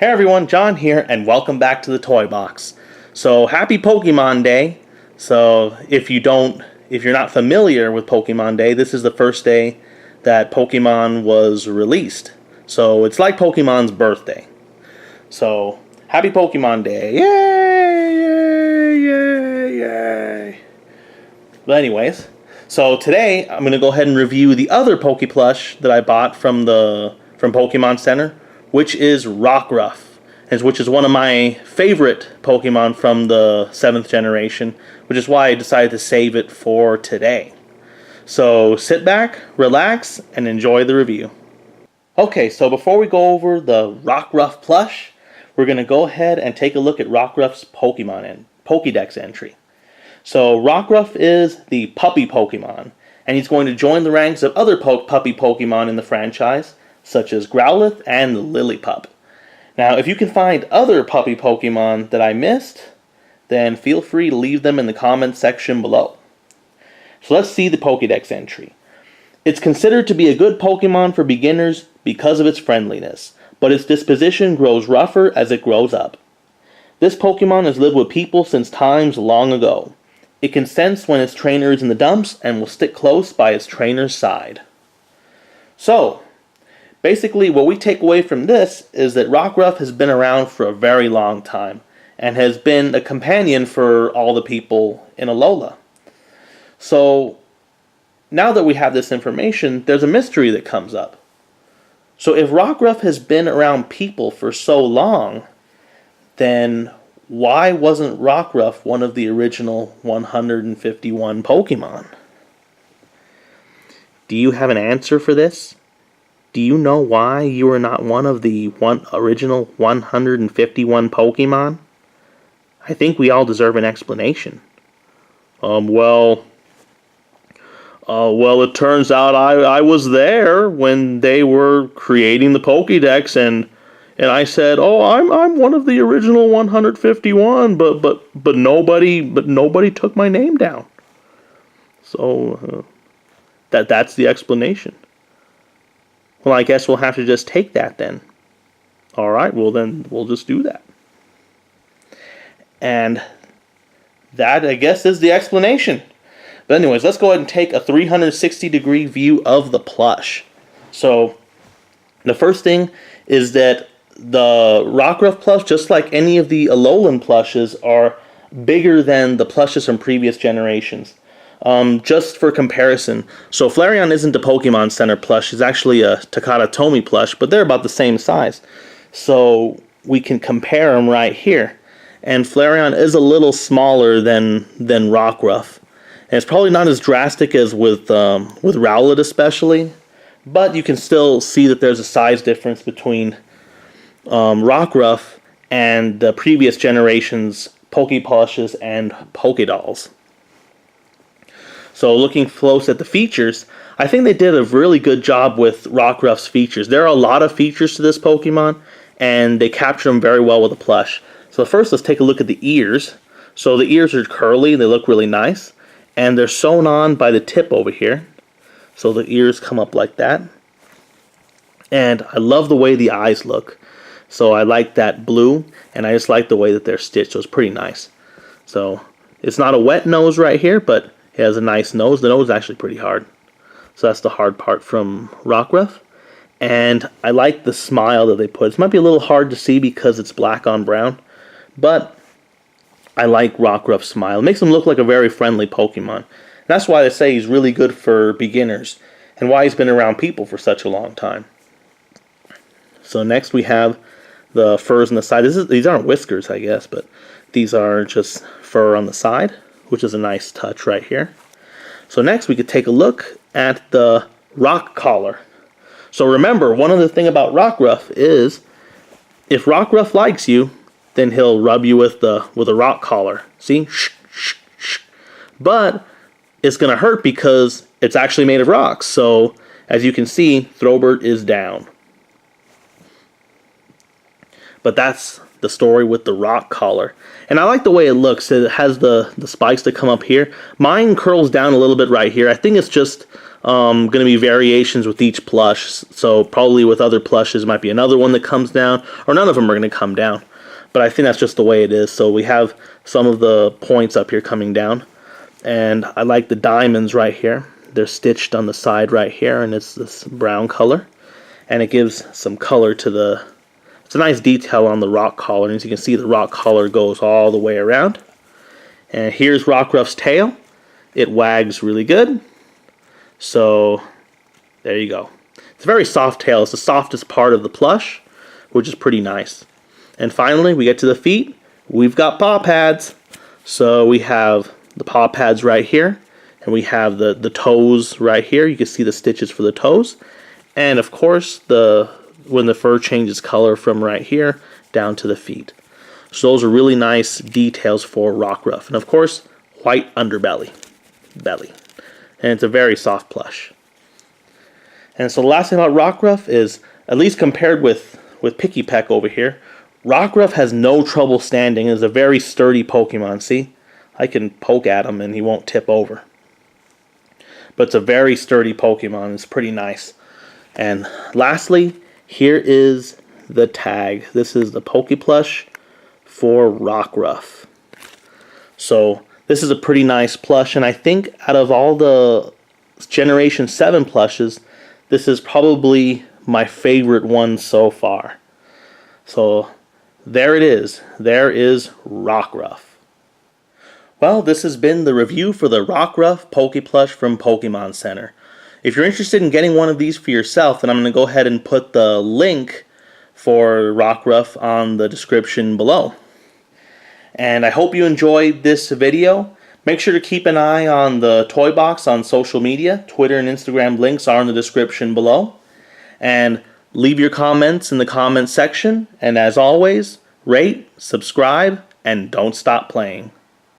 Hey everyone, John here, and welcome back to the Toy Box. So, happy Pokemon Day. So, if you're not familiar with Pokemon Day, this is the first day that Pokemon was released. So, it's like Pokemon's birthday. So, happy Pokemon Day. Yay, yay, yay, yay. But anyways, so today I'm going to go ahead and review the other Poké Plush that I bought from Pokemon Center, which is Rockruff, which is one of my favorite Pokemon from the 7th generation, which is why I decided to save it for today. So sit back, relax, and enjoy the review. Okay, so before we go over the Rockruff plush, we're going to go ahead and take a look at Rockruff's Pokédex entry. So Rockruff is the puppy Pokemon, and he's going to join the ranks of other puppy Pokemon in the franchise, such as Growlithe and Lillipup. Now, if you can find other puppy Pokemon that I missed, then feel free to leave them in the comments section below. So let's see the Pokédex entry. It's considered to be a good Pokemon for beginners because of its friendliness, but its disposition grows rougher as it grows up. This Pokemon has lived with people since times long ago. It can sense when its trainer is in the dumps and will stick close by its trainer's side. So, basically, what we take away from this is that Rockruff has been around for a very long time and has been a companion for all the people in Alola. So, now that we have this information, there's a mystery that comes up. So if Rockruff has been around people for so long, then why wasn't Rockruff one of the original 151 Pokemon? Do you have an answer for this? Do you know why you are not one of the original 151 Pokemon? I think we all deserve an explanation. Well, it turns out I was there when they were creating the Pokédex, and I said, "Oh, I'm one of the original 151," but nobody took my name down. So that's the explanation. Well, I guess we'll have to just take that then. Alright, well then we'll just do that. And that, I guess, is the explanation. But anyways, let's go ahead and take a 360-degree view of the plush. So, the first thing is that the Rockruff plush, just like any of the Alolan plushes, are bigger than the plushes from previous generations. Just for comparison, so Flareon isn't a Pokemon Center plush, it's actually a Takata Tomy plush, but they're about the same size. So we can compare them right here. And Flareon is a little smaller than Rockruff. And it's probably not as drastic as with Rowlet especially, but you can still see that there's a size difference between Rockruff and the previous generation's Poké Plushes and Pokédolls. So looking close at the features, I think they did a really good job with Rockruff's features. There are a lot of features to this Pokemon, and they capture them very well with the plush. So first, let's take a look at the ears. So the ears are curly, they look really nice, and they're sewn on by the tip over here. So the ears come up like that. And I love the way the eyes look. So I like that blue, and I just like the way that they're stitched, so it's pretty nice. So it's not a wet nose right here, but it has a nice nose. The nose is actually pretty hard. So that's the hard part from Rockruff. And I like the smile that they put. It might be a little hard to see because it's black on brown, but I like Rockruff's smile. It makes him look like a very friendly Pokemon. And that's why they say he's really good for beginners, and why he's been around people for such a long time. So next we have the furs on the side. These aren't whiskers, I guess, but these are just fur on the side, which is a nice touch right here. So next we could take a look at the rock collar. So remember, one other thing about Rockruff is, if Rockruff likes you, then he'll rub you with a rock collar. See? But it's going to hurt because it's actually made of rocks. So as you can see, Throbert is down. But that's the story with the rock collar. And I like the way it looks. It has the spikes that come up here. Mine curls down a little bit right here. I think it's just going to be variations with each plush. So probably with other plushes might be another one that comes down, or none of them are going to come down. But I think that's just the way it is. So we have some of the points up here coming down. And I like the diamonds right here. They're stitched on the side right here, and it's this brown color. And it gives some color to the... It's a nice detail on the rock collar. And as you can see, the rock collar goes all the way around. And here's Rockruff's tail. It wags really good. So, there you go. It's a very soft tail. It's the softest part of the plush, which is pretty nice. And finally, we get to the feet. We've got paw pads. So we have the paw pads right here. And we have the toes right here. You can see the stitches for the toes. And of course, when the fur changes color from right here down to the feet. So those are really nice details for Rockruff. And of course, white underbelly. And it's a very soft plush. And so the last thing about Rockruff is, at least compared with Picky Peck over here, Rockruff has no trouble standing. It's a very sturdy Pokemon. See? I can poke at him and he won't tip over. But it's a very sturdy Pokemon. It's pretty nice. And lastly, here is the tag. This is the Poké Plush for Rockruff. So this is a pretty nice plush, and I think out of all the Generation 7 plushes, this is probably my favorite one so far. So there it is. There is Rockruff. Well, this has been the review for the Rockruff Poké Plush from Pokemon Center. If you're interested in getting one of these for yourself, then I'm going to go ahead and put the link for Rockruff on the description below. And I hope you enjoyed this video. Make sure to keep an eye on the toy box on social media. Twitter and Instagram links are in the description below. And leave your comments in the comments section. And as always, rate, subscribe, and don't stop playing.